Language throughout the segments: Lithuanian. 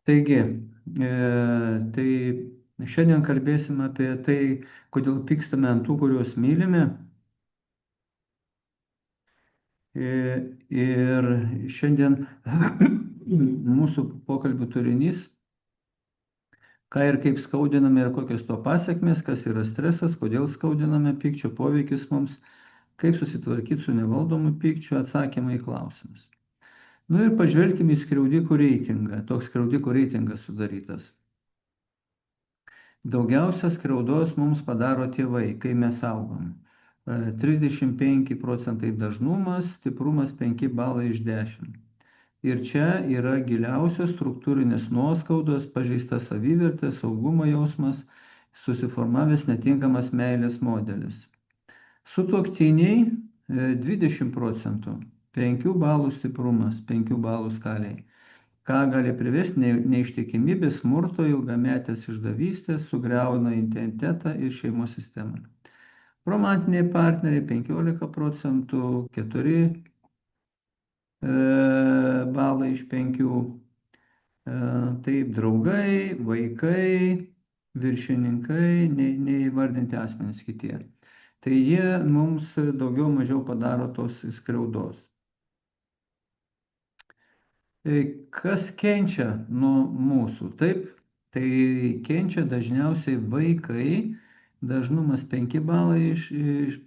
Taigi, tai šiandien kalbėsim apie tai, kodėl pykstame ant tų, kuriuos mylime. Ir šiandien mūsų pokalbių turinys, ką ir kaip skaudiname ir kokios to pasiekmes, kas yra stresas, kodėl skaudiname, pykčio poveikis mums, kaip susitvarkyti su nevaldomu pykčiu, atsakymai į klausimus. Nu ir pažvelkime į skriaudikų reitingą. Toks skriaudikų reitingas sudarytas. Daugiausia skriaudos mums padaro tėvai, kai mes augam. 35% dažnumas, stiprumas 5 balai iš 10. Ir čia yra giliausios struktūrinės nuoskaudos, pažeista savivertė, saugumo jausmas, susiformavęs netinkamas meilės modelis. Sutuoktiniai 20%, 5 balų stiprumas, 5 balų skaliai. Ką gali privesti neištikimybė, smurto, ilgametės išdavystės, sugriauna identitetą ir šeimos sistemą. Romantiniai partneriai 15%, 4 balai iš 5. Taip, draugai, vaikai, viršininkai, neįvardinti asmenys kitie. Tai jie mums daugiau mažiau padaro tos skriaudos. Kas kenčia nuo mūsų? Taip, tai kenčia dažniausiai vaikai, dažnumas 5 balai iš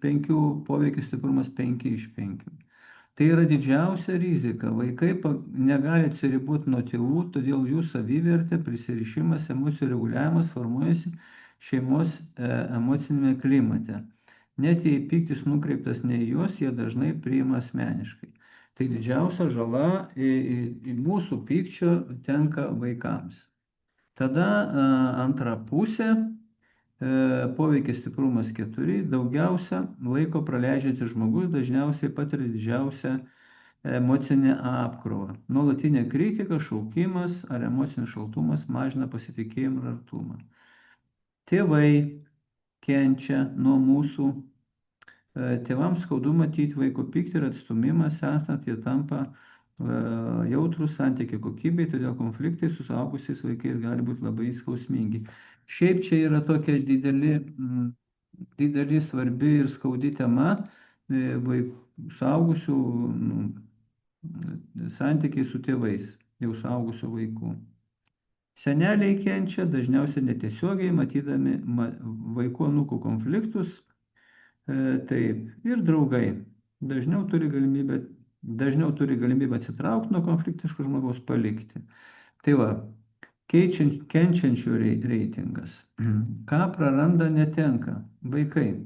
5, poveikis stiprumas 5 iš 5. Tai yra didžiausia rizika. Vaikai negali atsiriboti nuo tėvų, todėl jų savivertė, prisirišimas, emocijų reguliavimas formuojasi šeimos emocinėme klimate. Net jei pyktis nukreiptas ne į juos, jie dažnai priima asmeniškai. Tai didžiausia žala į mūsų pykčio tenka vaikams. Tada antra pusė, poveikis stiprumas 4, daugiausia laiko praleidžiantis žmogus dažniausiai patiria didžiausią emocinę apkrovą. Nuolatinė kritika, šaukimas ar emocinis šaltumas mažina pasitikėjimą ir artumą. Tėvai kenčia nuo mūsų. Tėvams skaudu matyti vaiko pyktį ir atstūmimą, senstant jie tampa jautrus santykių kokybei, todėl konfliktai su suaugusiais vaikais gali būti labai skausmingi. Šiaip čia yra tokia didelį svarbi ir skaudi tema suaugusių santykiai su tėvais, jau suaugusių vaikų. Seneliai kenčia dažniausiai netiesiogiai, matydami vaikų anūkų konfliktus. Taip, ir draugai dažniau turi galimybę atsitraukti nuo konfliktiškų žmogaus, palikti. Tai va, kenčiančių reitingas. Ką praranda, netenka vaikai,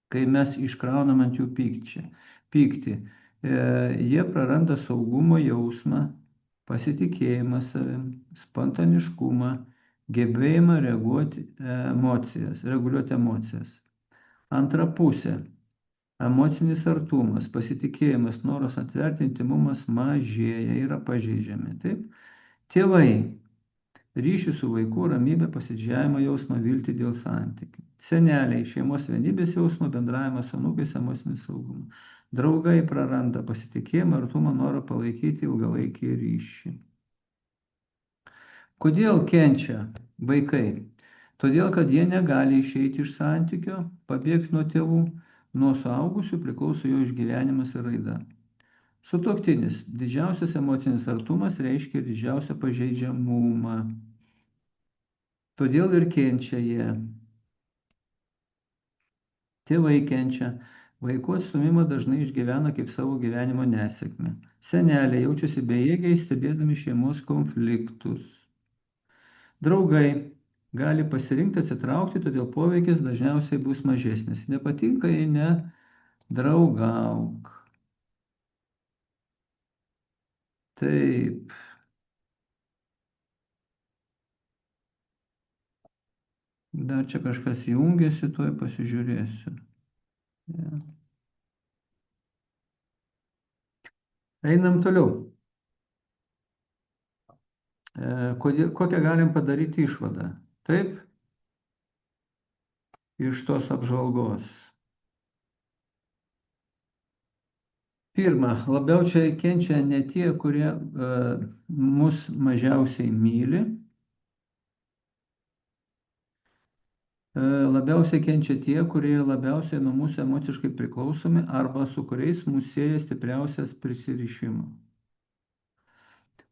kai mes iškraunam ant jų pyktį. Jie praranda saugumo jausmą, pasitikėjimą savim, spontaniškumą, gebėjimą reguliuoti emocijas. Antra pusė. Emocinis artumas, pasitikėjimas, noras atverti, intimumas mažėja, yra pažeidžiami. Taip? Tėvai. Ryšį su vaiku, ramybę, pasididžiavimo jausmą, viltį dėl santykių. Seneliai. Šeimos vienybės jausmą, bendravimas su anūkais, emocinį saugumą. Draugai praranda pasitikėjimą, artumą, norą palaikyti ilgalaikį ryšį. Kodėl kenčia vaikai? Todėl, kad jie negali išeiti iš santykio, pabėgti nuo tėvų, nuo suaugusių priklauso jo išgyvenimas ir raida. Sutuoktinis. Didžiausias emocinis artumas reiškia didžiausią pažeidžiamumą. Todėl ir kenčia jie. Tėvai kenčia. Vaikų atstūmimą dažnai išgyvena kaip savo gyvenimo nesėkmę. Seneliai jaučiasi bejėgiai, stebėdami šeimos konfliktus. Draugai gali pasirinkti atsitraukti, todėl poveikis dažniausiai bus mažesnis. Nepatinka, jei ne draugauk. Taip. Dar čia kažkas jungiasi, tuoj pasižiūrėsiu. Ja. Einam toliau. Kokią galim padaryti išvadą? Taip, iš tos apžvalgos. Pirma, labiausiai kenčia ne tie, kurie mus mažiausiai myli. Labiausiai kenčia tie, kurie labiausiai nuo mūsų emociškai priklausomi arba su kuriais mūsų sieja stipriausias prisirišimas.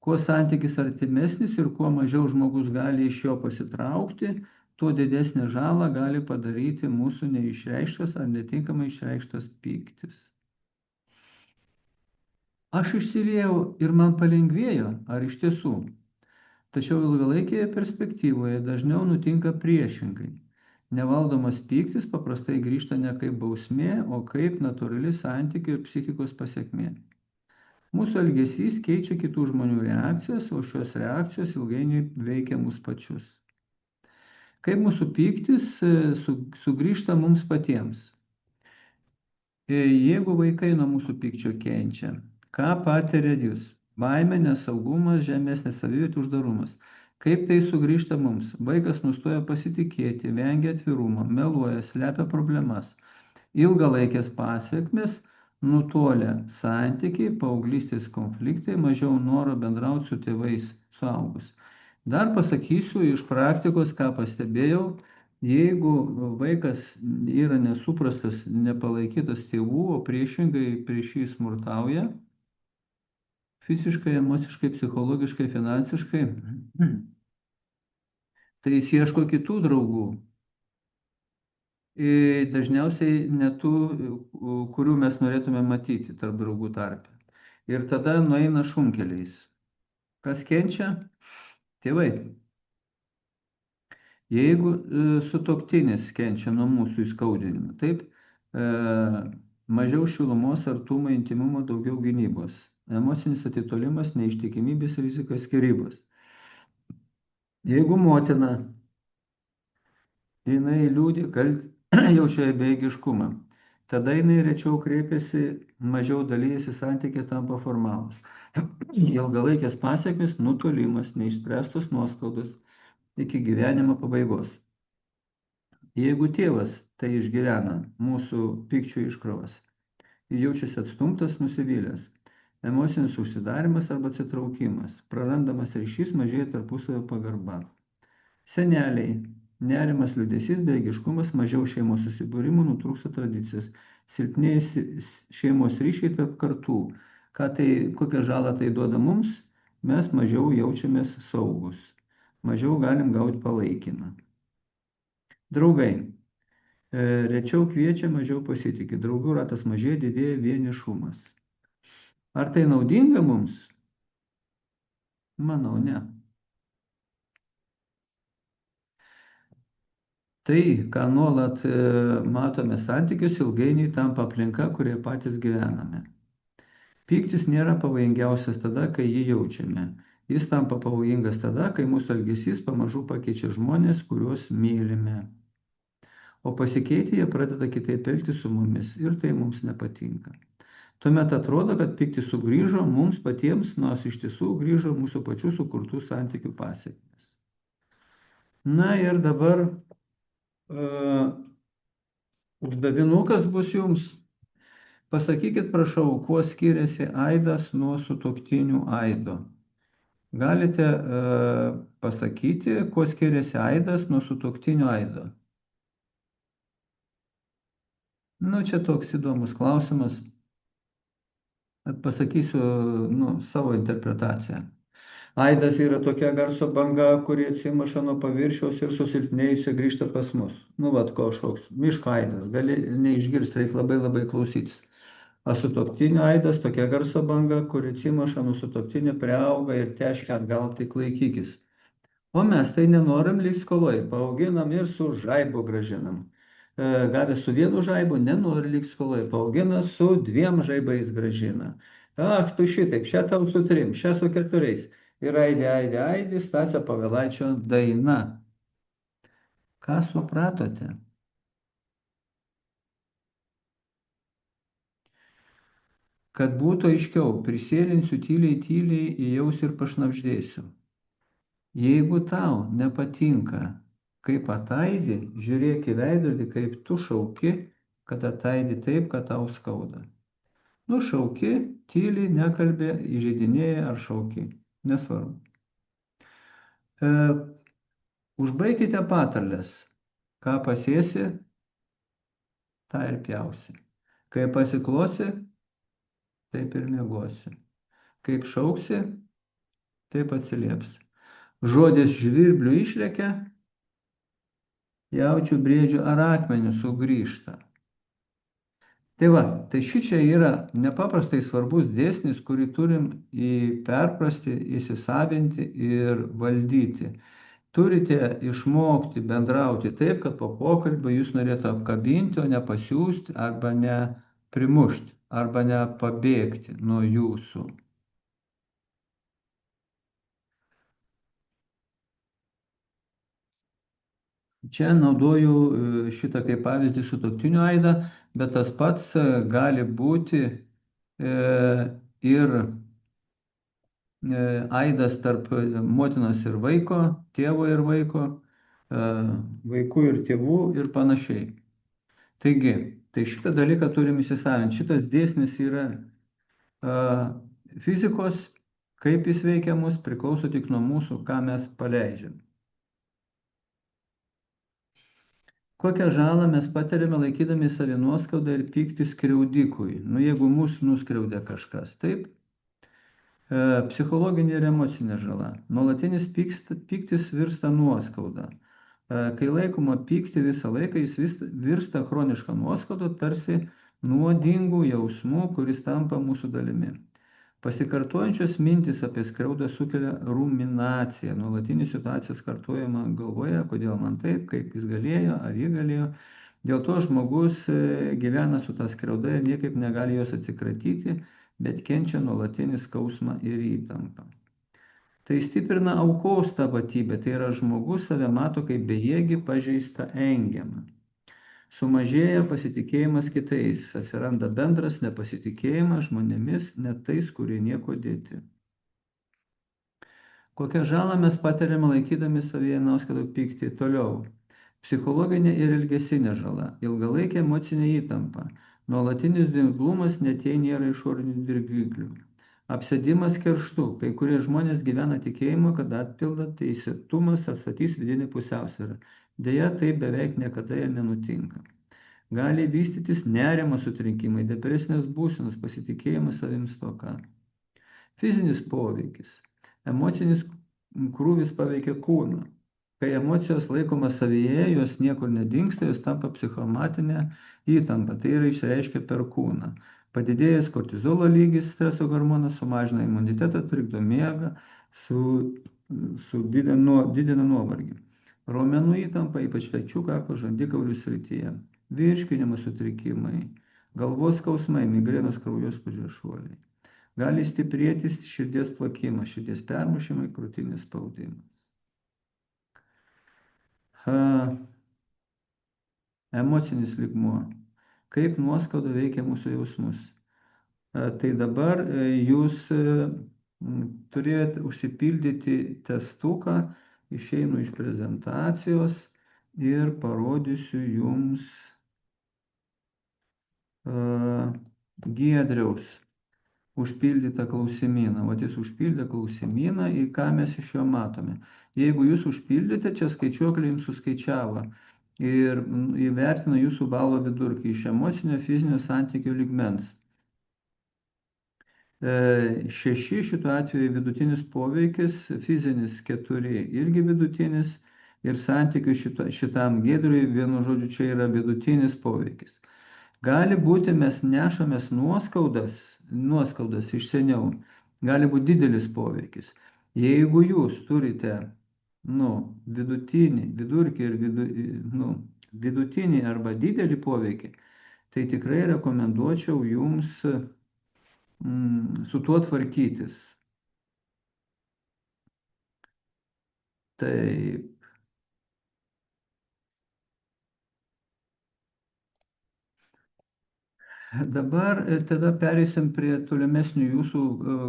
Kuo santykis artimesnis ir kuo mažiau žmogus gali iš jo pasitraukti, tuo didesnę žalą gali padaryti mūsų neišreikštas ar netinkamai išreikštas pyktis. Aš išsiliejau ir man palengvėjo, ar iš tiesų? Tačiau ilgalaikėje perspektyvoje dažniau nutinka priešingai. Nevaldomas pyktis paprastai grįžta ne kaip bausmė, o kaip natūrali santykių ir psichikos pasekmė. Mūsų elgesys keičia kitų žmonių reakcijas, o šios reakcijos ilgainiui veikia mus pačius. Kaip mūsų pyktis sugrįžta mums patiems. Jeigu vaikai nuo mūsų pykčio kenčia, ką patiria jūs? Baimė, nesaugumas, žemesnė savivertė, uždarumas. Kaip tai sugrįžta mums? Vaikas nustoja pasitikėti, vengia atvirumo, meluoja, slepia problemas. Ilgalaikės pasiekmes nutolia santykiai, paauglystės konfliktai, mažiau noro bendrauti su tėvais suaugus. Dar pasakysiu iš praktikos, ką pastebėjau. Jeigu vaikas yra nesuprastas, nepalaikytas tėvų, o priešingai prieš jį smurtauja, fiziškai, emociškai, psichologiškai, finansiškai, tai jis ieško kitų draugų. Ir dažniausiai ne tų, kurių mes norėtume matyti tarp draugų tarpe. Ir tada nueina šunkeliais. Kas kenčia? Tėvai. Jeigu sutuoktinis kenčia nuo mūsų įskaudinimo, taip, mažiau šilumos, artumo, intimumo, daugiau gynybos. Emocinis atitolimas, neištikimybės rizika, skyrybos. Jeigu motina, jinai liūdi, jaučia bejėgiškumą, tada jinai rečiau kreipiasi, mažiau dalyjasi, santykiai tampa formalūs. Ilgalaikės pasiekmes, nutolimas, neišspręstos nuoskaudos iki gyvenimo pabaigos. Jeigu tėvas tai išgyvena mūsų pykčių iškrovas, jaučiasi atstumtas, nusivylęs, emocinis užsidarimas arba atsitraukimas, prarandamas ryšys, mažėja tarpusavio pagarba. Seneliai, nerimas, liūdesys, bejėgiškumas, mažiau šeimos susibūrimų, nutrūksta tradicijas, silpnėja šeimos ryšiai tarp kartų. Kokią žalą tai duoda mums, mes mažiau jaučiamės saugus, mažiau galim gauti palaikymą. Draugai. Rečiau kviečia, mažiau pasitikė. Draugų ratas mažėja, didėja vienišumas. Ar tai naudinga mums? Manau, ne. Tai, ką nuolat matome santykius, ilgainiui tampa aplinka, kurioje patys gyvename. Pyktis nėra pavojingiausias tada, kai jį jaučiame. Jis tampa pavojingas tada, kai mūsų elgesys pamažu pakeičia žmonės, kuriuos mylime. O pasikeitę jie pradeda kitaip elgtis su mumis ir tai mums nepatinka. Tuomet atrodo, kad pyktis sugrįžo mums patiems, nors iš tiesų grįžo mūsų pačių sukurtų santykių pasekmės. Na ir dabar uždavinukas bus jums. Pasakykit, prašau, kuo skiriasi aidas nuo sutuoktinių aido. Galite pasakyti, kuo skiriasi aidas nuo sutuoktinių aido. Čia toks įdomus klausimas. Pasakysiu savo interpretaciją. Aidas yra tokia garso banga, kuri atsimuša nuo paviršiaus ir susilpnėjusi grįžta pas mus. Kažkoks miško aidas, gali neišgirsti, reikia labai labai klausytis. O sutuoktinio aidas tokia garso banga, kuri atsimuša nuo sutuoktinio, priauga ir teškia atgal, tik laikykis. O mes tai nenorim likti skoloj, paauginam ir su žaibu gražinam. Gavę su vienu žaibu, nenori likti skoloj, paaugina su 2 žaibais gražina. Tu šitaip, šią tau su 3, šią su 4. Ir aidi, Stasio Povilaičio daina. Ką supratote? Kad būtų aiškiau, prisėlinsiu tyliai įjausiu ir pašnabždėsiu. Jeigu tau nepatinka, kaip ataidi, žiūrėk į veidrodį, kaip tu šauki, kad ataidi taip, kad tau skauda. Nu, šauki, tyli, nekalbė, įžeidinėja ar šauki. Nesvarbu. E, Užbaikite patarlės. Ką pasėsi, tą ir pjausi. Kai pasiklosi, taip ir miegosi. Kaip šauksi, taip atsilieps. Žodis žvirblių išlekia, jaučių briedžių ar akmenių sugrįžta. Tai va, tai šičia yra nepaprastai svarbus dėsnis, kurį turim perprasti, įsisavinti ir valdyti. Turite išmokti bendrauti taip, kad po pokalbio jūs norėtų apkabinti, o ne pasiūsti arba ne primušti arba ne pabėgti nuo jūsų. Čia naudoju šitą kaip pavyzdį sutuoktinių aidą, bet tas pats gali būti ir aidas tarp motinos ir vaiko, tėvo ir vaiko, vaikų ir tėvų ir panašiai. Taigi, tai šitą dalyką turim įsisavinti. Šitas dėsnis yra fizikos, kaip jis veikia mus, priklauso tik nuo mūsų, ką mes paleidžiam. Kokią žalą mes patiriame laikydami savį nuoskaudą ir pyktį skriaudikui? Nu, jeigu mūsų nuskriaudė kažkas, taip? Psichologinė ir emocinė žala. Nuolatinis pyktis virsta nuoskauda. Kai laikoma pykti visą laiką, jis virsta chronišką nuoskaudą, tarsi nuodingų jausmų, kuris tampa mūsų dalimi. Pasikartojančios mintis apie skriaudą sukelia ruminaciją, nuolatinį situacijos kartojimą galvoje, kodėl man taip, kaip jis galėjo, ar ji galėjo. Dėl to žmogus gyvena su ta skriauda ir niekaip negali jos atsikratyti, bet kenčia nuolatinį skausmą ir įtampą. Tai stiprina aukos tapatybę, tai yra žmogus save mato kaip bejėgį, pažeistą, engiamą. Sumažėja pasitikėjimas kitais, atsiranda bendras nepasitikėjimas žmonėmis, net tais, kurie nieko dėti. Kokią žalą mes patiriame laikydami savyje nuoskaudą pyktį toliau? Psichologinė ir ilgesinė žala, ilgalaikė emocinė įtampa, nuolatinis dinglumas, net jei nėra išorinių dirgiklių. Apsėdimas kerštu, kai kurie žmonės gyvena tikėjimu, kad atpildą teisėtumas atstatys vidinį pusiausvyrą. Deja, tai beveik niekada ir nenutinka. Gali vystytis nerimo sutrikimai, depresinės būsenos, pasitikėjimas savim stoka. Fizinis poveikis. Emocinis krūvis paveikia kūną. Kai emocijos laikomas savyje, jos niekur nedingsta, jos tampa psichomatinė įtampa. Tai yra išreiškia per kūną. Padidėjęs kortizolo lygis, streso hormonas sumažina imunitetą, trikdo miegą, didina nuovargį. Raumenų įtampa, ypač pečių, kaklo, žandikaulių srityje. Virškinimo sutrikimai, galvos skausmai, migrenos, kraujospūdžio šuoliai. Gali stiprėti širdies plakimas, širdies permušimai, krūtinės spaudimas. Emocinis lygmuo. Kaip nuoskauda veikia mūsų jausmus? Tai dabar jūs turėjote užsipildyti testuką, išeinu iš prezentacijos ir parodysiu jums Giedriaus užpildytą klausimyną. Vat jis užpildė klausimyną, į ką mes iš jo matome. Jeigu jūs užpildėte, čia skaičiuoklė jums suskaičiavo ir įvertino jūsų balo vidurkį iš emocinio fizinio santykio lygmens. 6 šituo atveju vidutinis poveikis, fizinis 4 irgi vidutinis ir santykių šitam Giedriui, vienu žodžiu, čia yra vidutinis poveikis. Gali būti, mes nešamės nuoskaudas iš seniau, gali būti didelis poveikis. Jeigu jūs turite vidutinį, vidurkį ir vidutinį arba didelį poveikį, tai tikrai rekomenduočiau jums su tuo tvarkytis. Taip. Dabar tada pereisim prie tolimesnių jūsų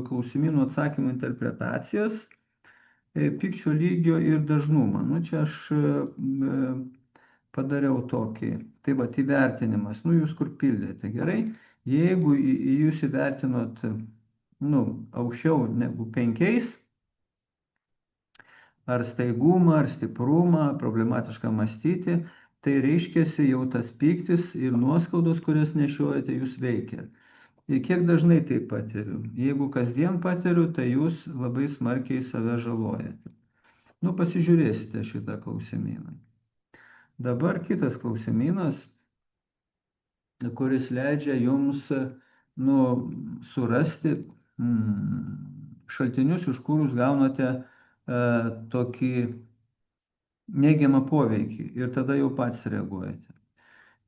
klausimynų atsakymų interpretacijos, pykčio lygio ir dažnumą. Nu, čia aš padariau tokį, tai va, įvertinimas, jūs kur pildėte, gerai. Jeigu jūs įvertinot, nu, aukščiau negu 5, ar staigumą, ar stiprumą, problematišką mąstyti, tai reiškiasi jau tas pyktis ir nuoskaudos, kurias nešiojate, jūs veikia. Ir kiek dažnai tai patiriu? Jeigu kasdien patiriu, tai jūs labai smarkiai save žalojate. Nu, pasižiūrėsite šitą klausimyną. Dabar kitas klausimynas, kuris leidžia jums, nu, surasti šaltinius, iš kur jūs gaunate tokį neigiamą poveikį ir tada jau pats reaguojate.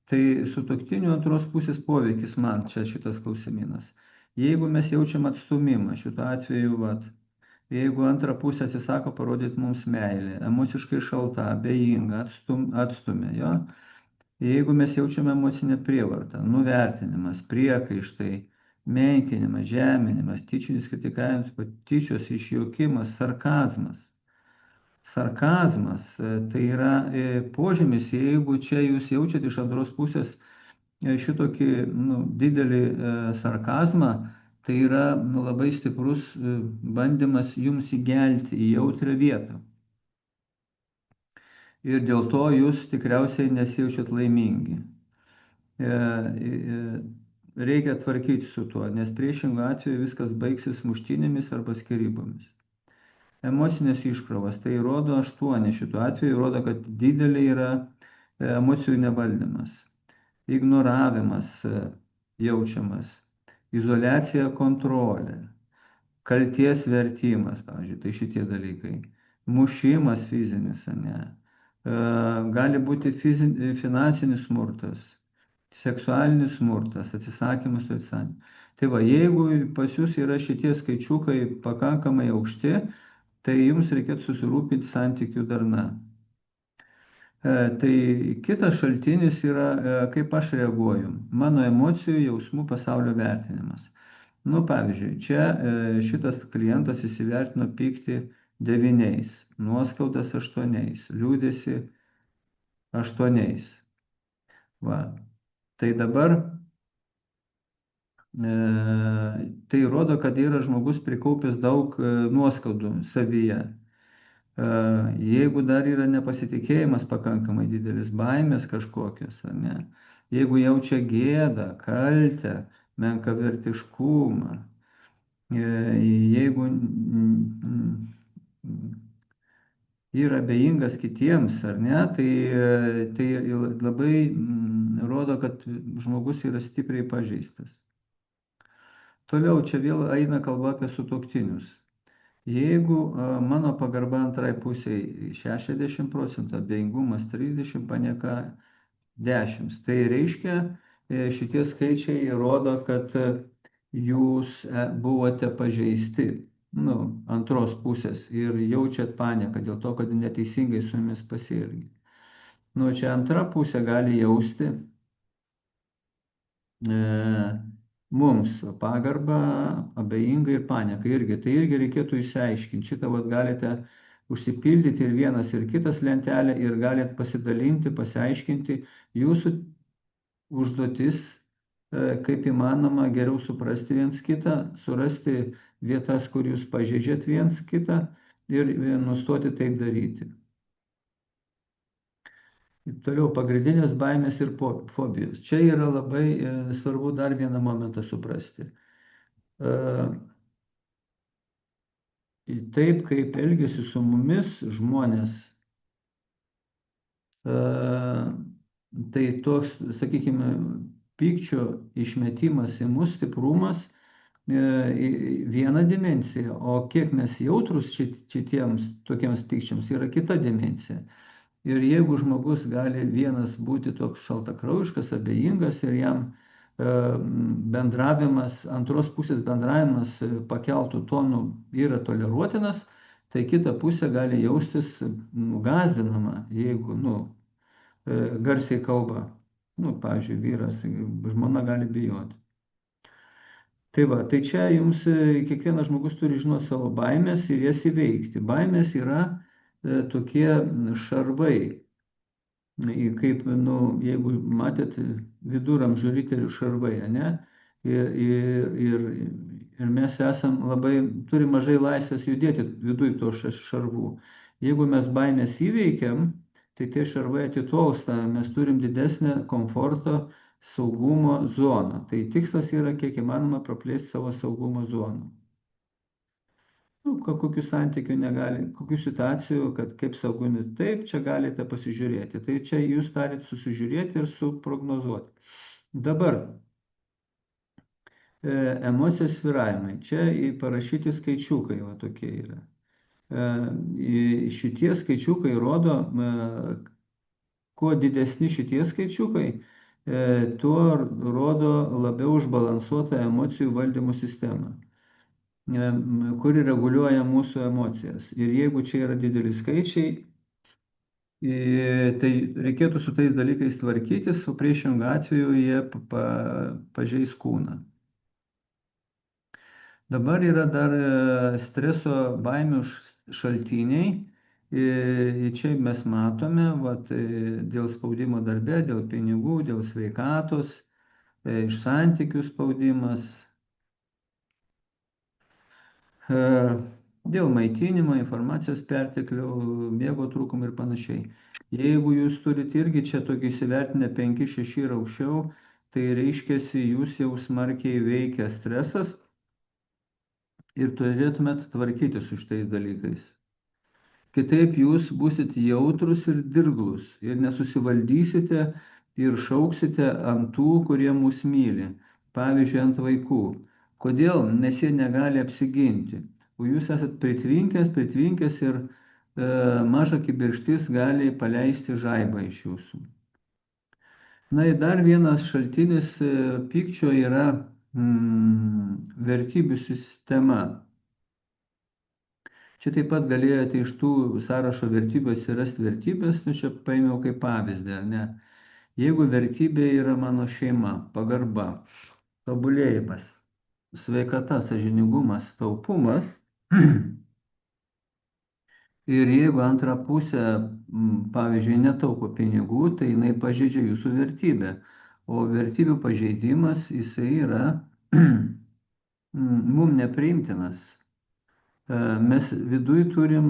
Tai sutuoktinių antros pusės poveikis man čia šitas klausimynas. Jeigu mes jaučiam atstumimą, šituo atveju, vat, jeigu antra pusė atsisako parodyti mums meilę, emociškai šalta, abejinga, atstumia, jo. Jeigu mes jaučiame emocinę prievartą, nuvertinimas, priekaištai, menkinimas, žeminimas, tyčinis kritikavimas, patyčios, išjuokimas, sarkazmas. Sarkazmas tai yra požymis, jeigu čia jūs jaučiate iš antros pusės šitokį didelį sarkazmą, tai yra labai stiprus bandymas jums įgelti į jautrią vietą. Ir dėl to jūs tikriausiai nesijaučiat laimingi. Reikia tvarkyti su tuo, nes priešingų atveju viskas baigsis muštynėmis arba skyrybomis. Emocinės iškrovos, tai rodo 8, šituo atveju rodo, kad didelė yra emocijų nevaldymas, ignoravimas jaučiamas, izoliacija, kontrolė, kalties vertimas, pavyzdžiui, tai šitie dalykai, mušimas fizinis, ne, gali būti finansinis smurtas, seksualinis smurtas, atsisakymas to atsisakymas. Tai va, jeigu pas jūs yra šitie skaičiukai pakankamai aukšti, tai jums reikėtų susirūpinti santykių darna. Tai kitas šaltinis yra, kaip aš reaguoju, mano emocijų, jausmų, pasaulio vertinimas. Nu, pavyzdžiui, čia šitas klientas įsivertino pyktį 9, nuoskaudas 8, liūdėsi 8. Va. Tai dabar tai rodo, kad yra žmogus prikaupęs daug nuoskaudų savyje. Jeigu dar yra nepasitikėjimas pakankamai didelis, baimės kažkokios, ar ne? Jeigu jaučia gėdą, kaltę, menkavertiškumą, jeigu yra abejingas kitiems, ar ne, tai labai rodo, kad žmogus yra stipriai pažeistas. Toliau čia vėl eina kalba apie sutuoktinius. Jeigu mano pagarba antrai pusiai 60%, abejingumas 30%, panieka 10%, tai reiškia, šitie skaičiai rodo, kad jūs buvote pažeisti, antros pusės ir jaučiat panieką dėl to, kad neteisingai su jumis pasielgė. Čia antra pusė gali jausti mums pagarbą, abejingai ir panieką irgi. Tai irgi reikėtų išsiaiškinti. Šitą galite užsipildyti ir vienas, ir kitas lentelę ir galite pasidalinti, pasiaiškinti. Jūsų užduotis, kaip įmanoma, geriau suprasti viens kitą, surasti vietas, kur jūs pažeidžiat viens kitą ir nustoti taip daryti. Toliau pagrindinės baimės ir fobijos. Čia yra labai svarbu dar vieną momentą suprasti. Taip, kaip elgesi su mumis žmonės, tai toks, sakykime, pykčio išmetimas į mus, stiprumas, viena dimensija, o kiek mes jautrus šitiems tokiems pykčiams yra kita dimensija. Ir jeigu žmogus gali vienas būti toks šaltakraujiškas, abejingas ir jam bendravimas, antros pusės bendravimas pakeltų tonų yra toleruotinas, tai kita pusė gali jaustis gąsdinama, jeigu garsiai kalba. Pavyzdžiui, vyras, žmona gali bijoti. Tai va, tai čia jums kiekvienas žmogus turi žinoti savo baimės ir jas įveikti. Baimės yra tokie šarvai, kaip, jeigu matėt viduramžių riterių šarvai, ne? ir mes esam labai, turim mažai laisvės judėti viduj to šarvų. Jeigu mes baimės įveikiam, tai tie šarvai atitolsta, mes turim didesnę komforto, saugumo zoną. Tai tikslas yra kiek įmanoma praplėsti savo saugumo zoną. Nu, kokių santykių negali, kokių situacijų, kad kaip saugumi, taip, čia galite pasižiūrėti. Tai čia jūs turite susižiūrėti ir suprognozuoti. Dabar emocijos svyravimai. Čia parašyti skaičiukai, va tokie yra. Šitie skaičiukai rodo, kuo didesni šitie skaičiukai, tuo rodo labiau užbalansuotą emocijų valdymo sistemą, kuri reguliuoja mūsų emocijas. Ir jeigu čia yra dideli skaičiai, tai reikėtų su tais dalykais tvarkytis, o priešingų atveju jie pažeis kūną. Dabar yra dar streso baimių šaltiniai. Čia mes matome, vat, dėl spaudimo darbe, dėl pinigų, dėl sveikatos, iš santykių spaudimas, dėl maitinimo, informacijos perteklių, miego trūkumų ir panašiai. Jeigu jūs turite irgi čia tokį įsivertinę 5-6 ir aukščiau, tai reiškia, jūs jau smarkiai veikia stresas ir turėtumėt tvarkyti su šitais dalykais. Kitaip jūs būsit jautrus ir dirglus ir nesusivaldysite ir šauksite ant tų, kurie mus myli. Pavyzdžiui, ant vaikų. Kodėl? Nes jie negali apsiginti. O jūs esat pritvinkęs ir maža kibirkštis gali paleisti žaibą iš jūsų. Na ir dar vienas šaltinis pykčio yra vertybių sistema. Čia taip pat galėjote iš tų sąrašo vertybių atsirasti vertybės, nu čia paėmiau kaip pavyzdį, ar ne? Jeigu vertybė yra mano šeima, pagarba, tobulėjimas, sveikata, sąžiningumas, taupumas, ir jeigu antra pusė, pavyzdžiui, netaupo pinigų, tai jinai pažeidžia jūsų vertybę. O vertybių pažeidimas, jisai yra mum nepriimtinas. Mes viduj turim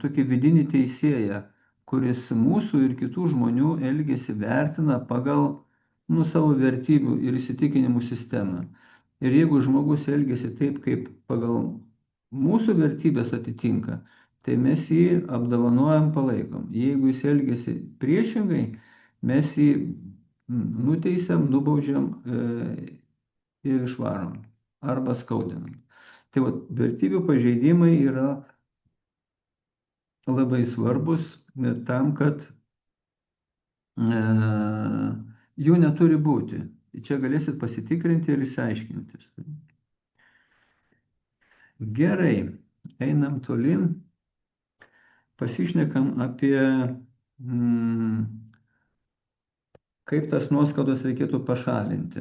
tokį vidinį teisėją, kuris mūsų ir kitų žmonių elgesį vertina pagal savo vertybių ir įsitikinimų sistemą. Ir jeigu žmogus elgesi taip, kaip pagal mūsų vertybės atitinka, tai mes jį apdovanojam, palaikom. Jeigu jis elgesi priešingai, mes jį nuteisiam, nubaudžiam ir išvarom arba skaudinam. Tai vat, vertybių pažeidimai yra labai svarbus tam, kad jų neturi būti. Čia galėsit pasitikrinti ir išsiaiškinti. Gerai, einam tolin. Pasišnekam apie kaip tas nuoskaudas reikėtų pašalinti.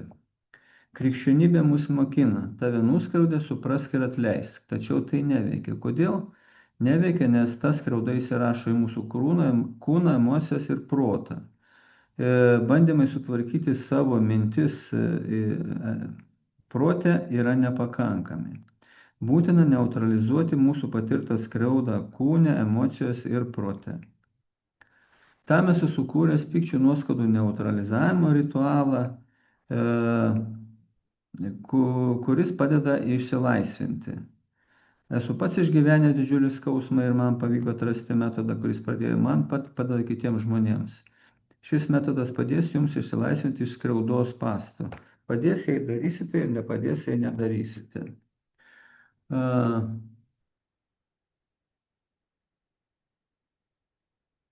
Krikščionybė mus mokina, tave nuskriaudė, suprask ir atleisk, tačiau tai neveikia. Kodėl? Neveikia, nes ta skriauda įsirašo į mūsų kūną, emocijas ir protą. Bandymai sutvarkyti savo mintis prote yra nepakankami. Būtina neutralizuoti mūsų patirtą skriaudą kūne, emocijos ir prote. Tam esu sukūręs pykčių nuoskaudų neutralizavimo ritualą, kuris padeda išsilaisvinti. Esu pats išgyvenęs didžiulį skausmą ir man pavyko atrasti metodą, kuris man padeda kitiems žmonėms. Šis metodas padės jums išsilaisvinti iš skriaudos spąstų. Padės, jei darysite, ir nepadės, jei nedarysite.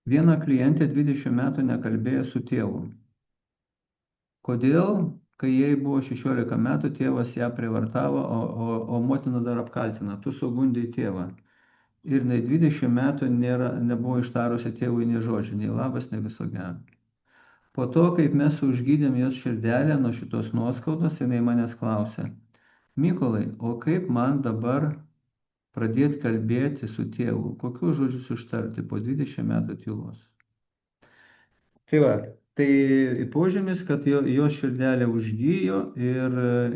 Viena klientė 20 metų nekalbėjo su tėvu. Kodėl? Kai jai buvo 16 metų, tėvas ją prievartavo, o motina dar apkaltina. Tu sugundai tėvą. Ir 20 metų nebuvo ištarusi tėvui nei žodžio, nei labas, nei viso gero. Po to, kaip mes užgydėm jos širdelę nuo šitos nuoskaudos, jinai manęs klausė: Mykolai, o kaip man dabar pradėti kalbėti su tėvu? Kokius žodžius ištarti po 20 metų tylos? Tai va, Tai požymis, kad jo širdelė užgijo ir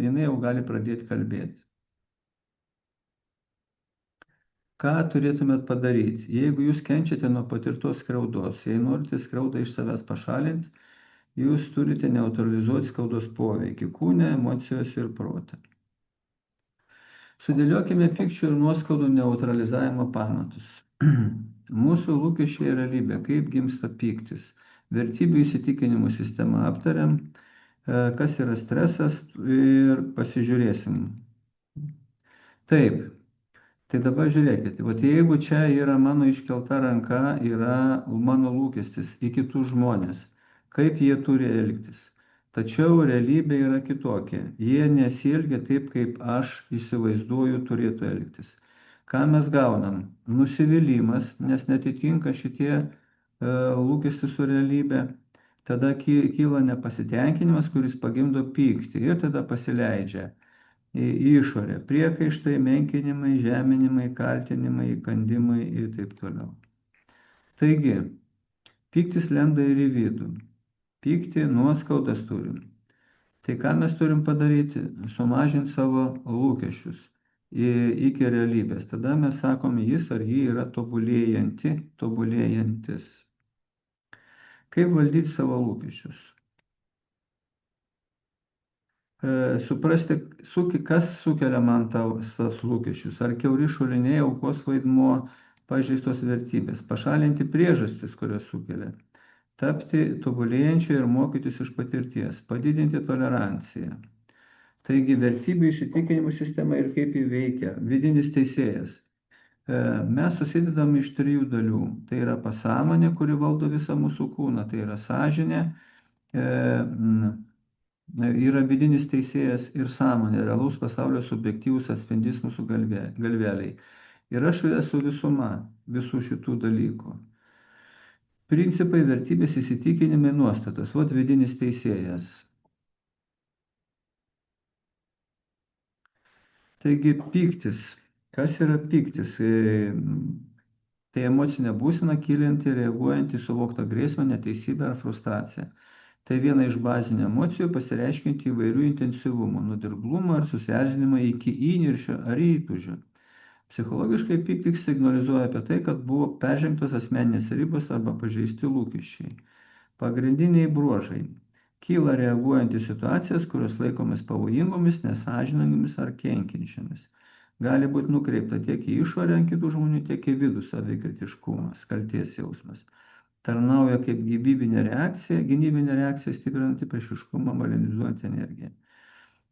jinai jau gali pradėti kalbėti. Ką turėtumėt padaryti? Jeigu jūs kenčiate nuo patirtos skriaudos, jei norite skriaudą iš savęs pašalinti, jūs turite neutralizuoti skaudos poveikį kūne, emocijos ir protą. Sudėliokime pykčio ir nuoskaudų neutralizavimo pamatus. Mūsų lūkesčiai ir realybė, kaip gimsta pyktis. Vertybių įsitikinimų sistemą aptariam, kas yra stresas ir pasižiūrėsim. Taip. Tai dabar žiūrėkit, vat jeigu čia yra mano iškelta ranka, yra mano lūkestis į kitus žmonės, kaip jie turi elgtis. Tačiau realybė yra kitokia. Jie nesielgia taip, kaip aš įsivaizduoju turėtų elgtis. Ką mes gaunam? Nusivylimas, nes netitinka šitie lūkestis su realybė. Tada kyla nepasitenkinimas, kuris pagimdo pyktį ir tada pasileidžia į išorę. Priekaištai, menkinimai, žeminimai, kaltinimai, įkandimai ir taip toliau. Taigi, pyktis lenda ir į vidų. Pyktį, nuoskaudas turim. Tai ką mes turim padaryti? Sumažinti savo lūkesčius iki realybės. Tada mes sakom, jis ar ji yra tobulėjantis. Kaip valdyti savo lūkesčius? Suprasti, kas sukelia man tas lūkesčius, ar kiauri šuliniai, aukos vaidmuo, pažeistos vertybės, pašalinti priežastis, kurios sukelia, tapti tobulėjančiu ir mokytis iš patirties, padidinti toleranciją. Taigi vertybių įsitikinimų sistema ir kaip jį veikia, vidinis teisėjas. Mes susidedam iš 3 dalių. Tai yra pasąmonė, kuri valdo visą mūsų kūną, tai yra sąžinė, yra vidinis teisėjas ir sąmonė, realaus pasaulio subjektyvus atspindys mūsų galveliai. Ir aš esu visuma visų šitų dalykų. Principai, vertybės, įsitikinimai, nuostatos. Vat vidinis teisėjas. Taigi pyktis. Kas yra pyktis? Tai emocinė būsena kylanti, reaguojanti į suvoktą grėsmę, neteisybę ar frustraciją. Tai viena iš bazinių emocijų pasireiškinti įvairių intensyvumų, nuo dirglumo ar susierzinimo iki įniršio ar įtūžio. Psichologiškai pyktis signalizuoja apie tai, kad buvo peržengtos asmeninės ribos arba pažeisti lūkesčiai. Pagrindiniai bruožai. Kyla reaguojant į situacijas, kurios laikomis pavojingomis, nesąžiningomis ar kenkiančiomis. Gali būti nukreipta tiek į išorę kitų žmonių, tiek į vidų savikritiškumas, kalties jausmas. Tarnauja kaip gynybinė reakcija stiprinanti priešiškumą, malinizuojant energiją.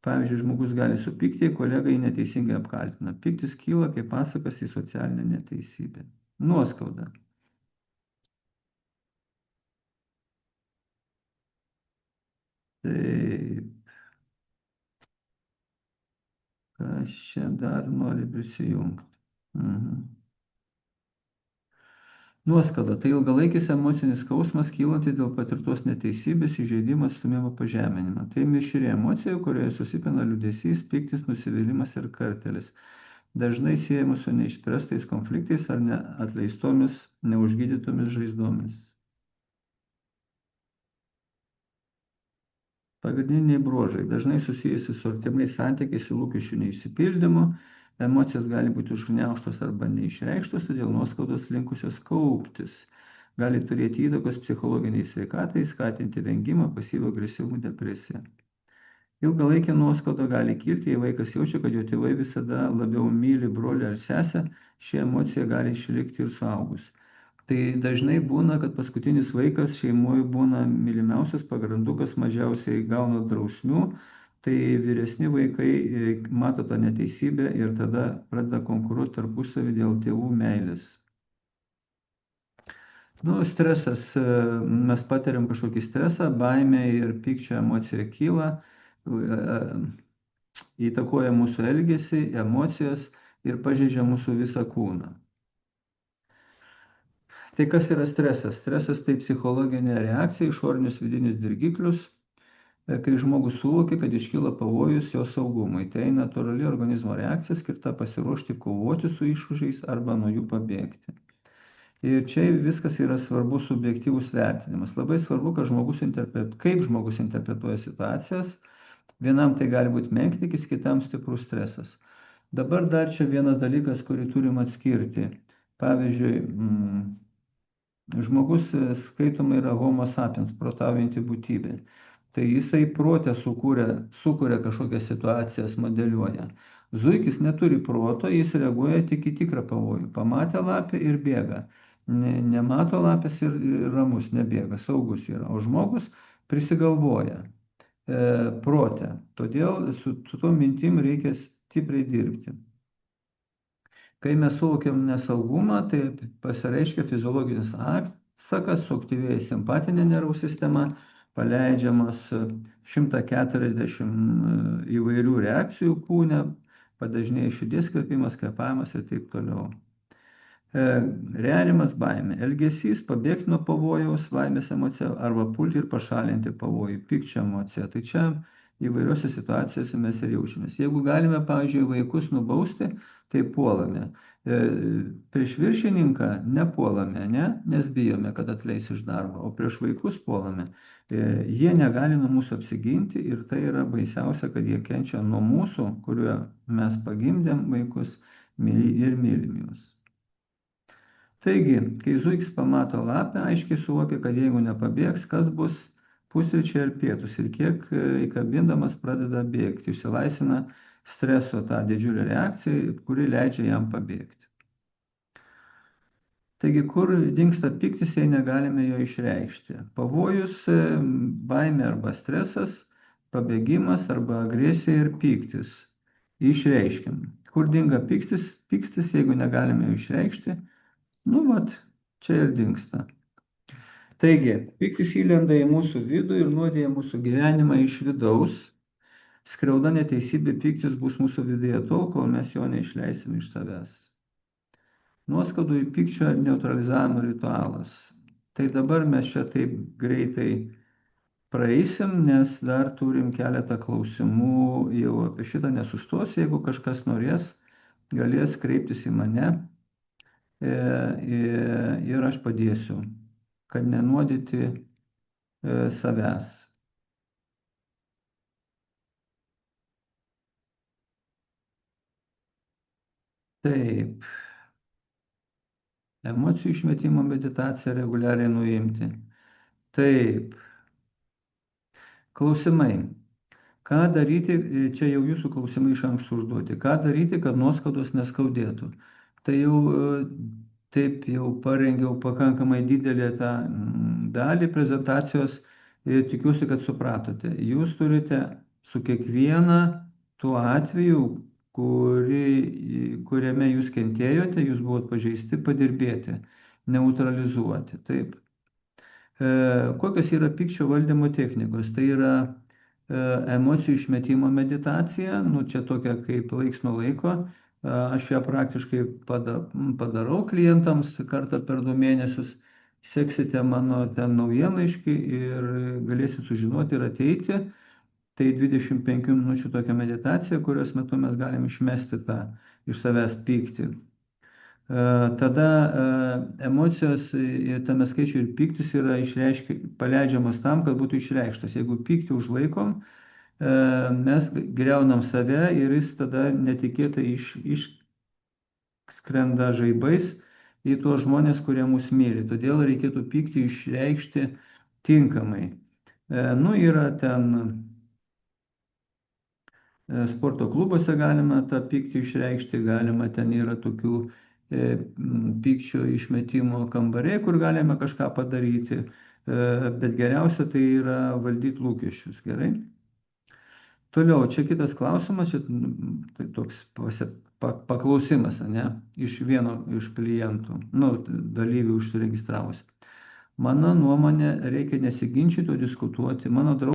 Pavyzdžiui, žmogus gali supykti, kolegai neteisingai apkaltina. Pyktis kyla kaip atsakas į socialinę neteisybę. Nuoskauda. Taip. Kas čia dar nori prisijungti? Nuoskauda tai ilgalaikis emocinis skausmas kylantis dėl patirtos neteisybės, įžeidimo, atstūmimo, pažeminimo. Tai mišri emocija, kurioje susipina liūdesys, pyktis, nusivylimas ir kartelis. Dažnai siejamas su neišspręstais konfliktais ar neatleistomis, neužgydytomis žaizdomis. Pagrindiniai bruožai dažnai susijusi su artimais santykiais, su lūkesčių neišsipildymu. Emocijos gali būti užgniaužtos arba neišreikštos, todėl nuoskaudos linkusios kauptis. Gali turėti įtakos psichologiniai sveikatai, skatinti vengimą, pasyvų agresyvumą, depresiją. Ilgalaikė nuoskauda gali kilti, jei vaikas jaučia, kad jo tėvai visada labiau myli brolį ar sesę, ši emocija gali išlikti ir suaugus. Tai dažnai būna, kad paskutinis vaikas šeimoje būna mylimiausias, pagrandukas, mažiausiai gauna drausmių, tai vyresni vaikai mato tą neteisybę ir tada pradeda konkuruoti tarpusavį dėl tėvų meilės. Stresas, mes patiriam kažkokį stresą, baimė ir pykčio emocija kyla, įtakoja mūsų elgesį, emocijas ir pažeidžia mūsų visą kūną. Tai kas yra stresas? Stresas tai psichologinė reakcija, išorinius vidinius dirgiklius, kai žmogus suvokia, kad iškyla pavojus jo saugumui. Tai natūrali organizmo reakcija skirta pasiruošti kovoti su iššūkiais arba nuo jų pabėgti. Ir čia viskas yra svarbu subjektyvus vertinimas. Labai svarbu, kad kaip žmogus interpretuoja situacijas. Vienam tai gali būti menkniekis, kitam stiprus stresas. Dabar dar čia vienas dalykas, kurį turim atskirti. Pavyzdžiui, žmogus skaitoma yra homo sapiens, protaujanti būtybė. Tai jisai protę sukuria kažkokias situacijas, modeliuoja. Zuikis neturi proto, jis reaguoja tik į tikrą pavojų. Pamatė lapę ir bėga. Nemato lapės ir ramus, nebėga, saugus yra. O žmogus prisigalvoja protę. Todėl su tuo mintim reikia stipriai dirbti. Kai mes suvokiam nesaugumą, tai pasireiškia fiziologinis atsakas, suaktyvėja simpatinė nervų sistema, paleidžiamas 140 įvairių reakcijų kūne, padažnėja širdies kvėpimas, kvėpavimas ir taip toliau. Realimas baimė. Elgesys pabėgti nuo pavojaus, baimės emocija arba pulti ir pašalinti pavojų, pykčio emociją. Tai čia įvairiose situacijose mes ir jaučiamės. Jeigu galime, pavyzdžiui, vaikus nubausti, tai puolame. Prieš viršininką nepuolame, nes bijome, kad atleis iš darbo, o prieš vaikus puolame. Jie negali nuo mūsų apsiginti ir tai yra baisiausia, kad jie kenčia nuo mūsų, kuriuo mes pagimdėm vaikus ir mylim juos. Taigi, kai zuikis pamato lapę, aiškiai suvokia, kad jeigu nepabėgs, kas bus pusryčiai ar pietus ir kiek įkabindamas pradeda bėgti, išsilaisvina streso tą didžiulę reakciją, kuri leidžia jam pabėgti. Taigi, kur dingsta pyktis, jei negalime jo išreikšti? Pavojus, baimė arba stresas, pabėgimas arba agresija ir pyktis. Išreiškim. Kur dinga pyktis, jeigu negalime jo išreikšti? Čia ir dingsta. Taigi, pyktis įlenda į mūsų vidų ir nuodėja mūsų gyvenimą iš vidaus. Skriauda, neteisybė, pyktis bus mūsų viduje tol, kol mes jo neišleisim iš savęs. Nuoskaudų ir pykčio neutralizavimo ritualas. Tai dabar mes čia taip greitai praeisim, nes dar turim keletą klausimų, jau apie šitą nesustosiu, jeigu kažkas norės, galės kreiptis į mane. Ir aš padėsiu, kad nenuodyti savęs. Taip. Emocijų išmetimo meditaciją reguliariai nuimti. Taip. Klausimai. Ką daryti, čia jau jūsų klausimai iš anksto užduoti, ką daryti, kad nuoskaudos neskaudėtų. Tai jau parengiau pakankamai didelę tą dalį prezentacijos ir tikiuosi, kad supratote. Jūs turite su kiekviena tuo atveju, kuriame jūs kentėjote, jūs buvot pažeisti, padirbėti, neutralizuoti. Taip. Kokios yra pykčio valdymo technikos? Tai yra emocijų išmetimo meditacija, čia tokia kaip laiks nuo laiko. Aš ją praktiškai padarau klientams kartą per 2 mėnesius. Seksite mano ten naujienlaiškį ir galėsit sužinoti ir ateiti. Tai 25 minučių tokia meditacija, kurios metu mes galim išmesti tą iš savęs pyktį. Tada emocijos tame skaičiu ir pyktis yra paleidžiamas tam, kad būtų išreikštas. Jeigu pyktį užlaikom, mes griaunam save ir jis tada netikėtai išskrenda žaibais į tuos žmonės, kurie mus myli. Todėl reikėtų pyktį išreikšti tinkamai. Yra ten sporto klubuose galima tą pyktį išreikšti, galima ten yra tokių pykčio išmetimo kambariai, kur galime kažką padaryti, bet geriausia tai yra valdyti lūkesčius, gerai? Toliau, čia kitas klausimas, tai toks paklausimas, iš vieno iš klientų, dalyvių užsiregistravusi. Mano nuomonė, reikia nesiginčyti, o diskutuoti. Mano draugas